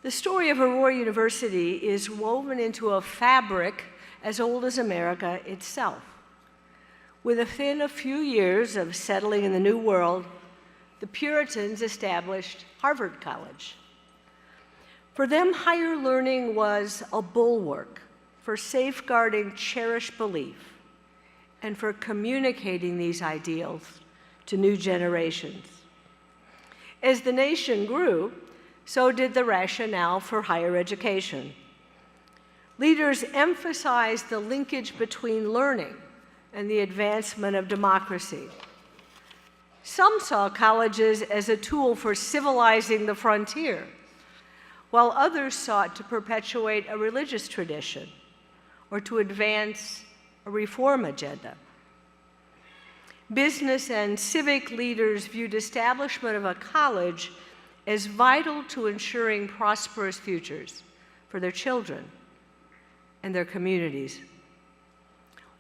The story of Aurora University is woven into a fabric as old as America itself. Within a few years of settling in the New World, the Puritans established Harvard College. For them, higher learning was a bulwark for safeguarding cherished belief and for communicating these ideals to new generations. As the nation grew, so did the rationale for higher education. Leaders emphasized the linkage between learning and the advancement of democracy. Some saw colleges as a tool for civilizing the frontier, while others sought to perpetuate a religious tradition or to advance a reform agenda. Business and civic leaders viewed establishment of a college as vital to ensuring prosperous futures for their children and their communities.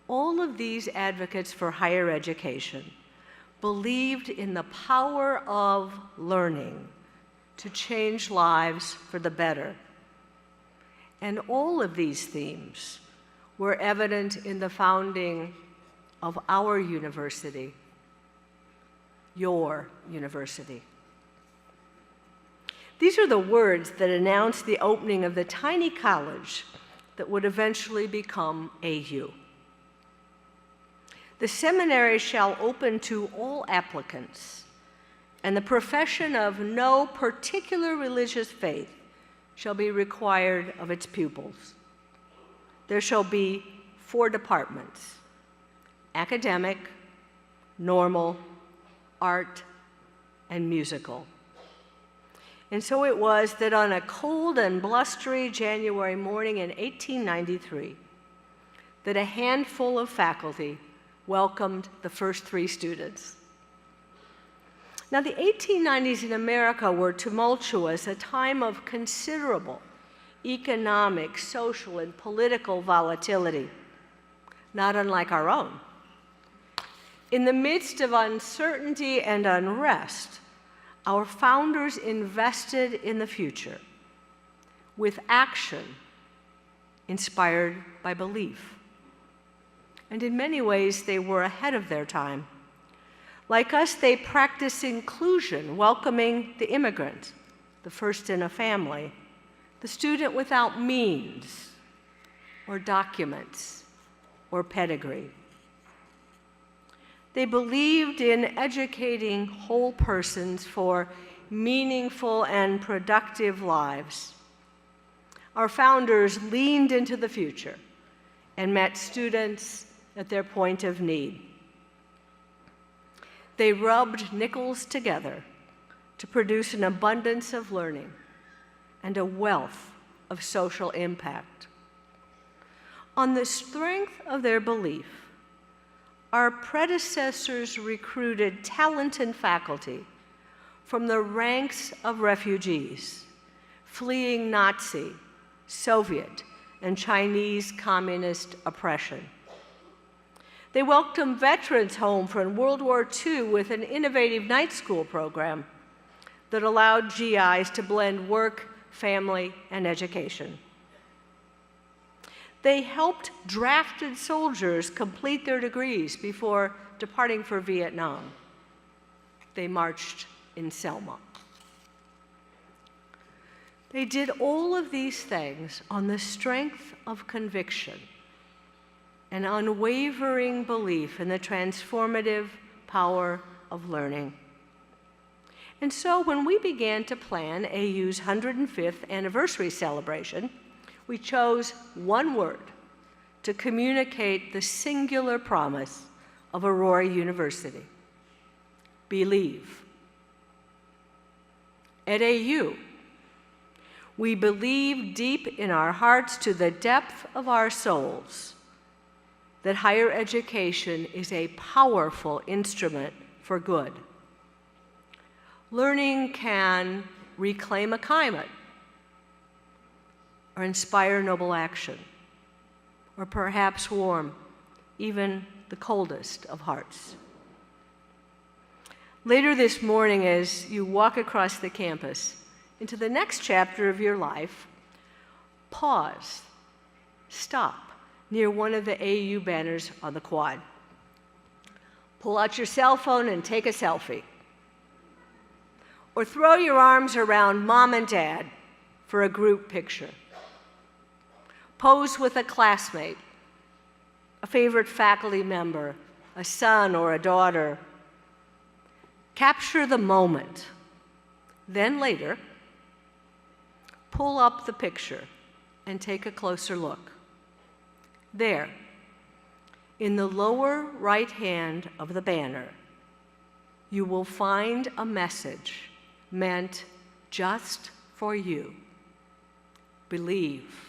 All of these advocates for higher education believed in the power of learning to change lives for the better. And all of these themes were evident in the founding of our university, your university. These are the words that announced the opening of the tiny college that would eventually become AU. The seminary shall open to all applicants, and the profession of no particular religious faith shall be required of its pupils. There shall be 4 departments: academic, normal, art, and musical. And so it was that on a cold and blustery January morning in 1893, that a handful of faculty welcomed the first 3 students. Now, the 1890s in America were tumultuous, a time of considerable economic, social, and political volatility, not unlike our own. In the midst of uncertainty and unrest, our founders invested in the future with action inspired by belief. And in many ways, they were ahead of their time. Like us, they practiced inclusion, welcoming the immigrant, the first in a family, the student without means or documents or pedigree. They believed in educating whole persons for meaningful and productive lives. Our founders leaned into the future and met students at their point of need. They rubbed nickels together to produce an abundance of learning and a wealth of social impact. On the strength of their belief, our predecessors recruited talented faculty from the ranks of refugees fleeing Nazi, Soviet, and Chinese communist oppression. They welcomed veterans home from World War II with an innovative night school program that allowed GIs to blend work, family, and education. They helped drafted soldiers complete their degrees before departing for Vietnam. They marched in Selma. They did all of these things on the strength of conviction and unwavering belief in the transformative power of learning. And so when we began to plan AU's 105th anniversary celebration, we chose one word to communicate the singular promise of Aurora University: believe. At AU, we believe deep in our hearts, to the depth of our souls, that higher education is a powerful instrument for good. Learning can reclaim a climate, or inspire noble action, or perhaps warm even the coldest of hearts. Later this morning, as you walk across the campus, into the next chapter of your life, pause, stop near one of the AU banners on the quad. Pull out your cell phone and take a selfie. Or throw your arms around mom and dad for a group picture. Pose with a classmate, a favorite faculty member, a son or a daughter. Capture the moment. Then later, pull up the picture and take a closer look. There, in the lower right hand of the banner, you will find a message meant just for you. Believe.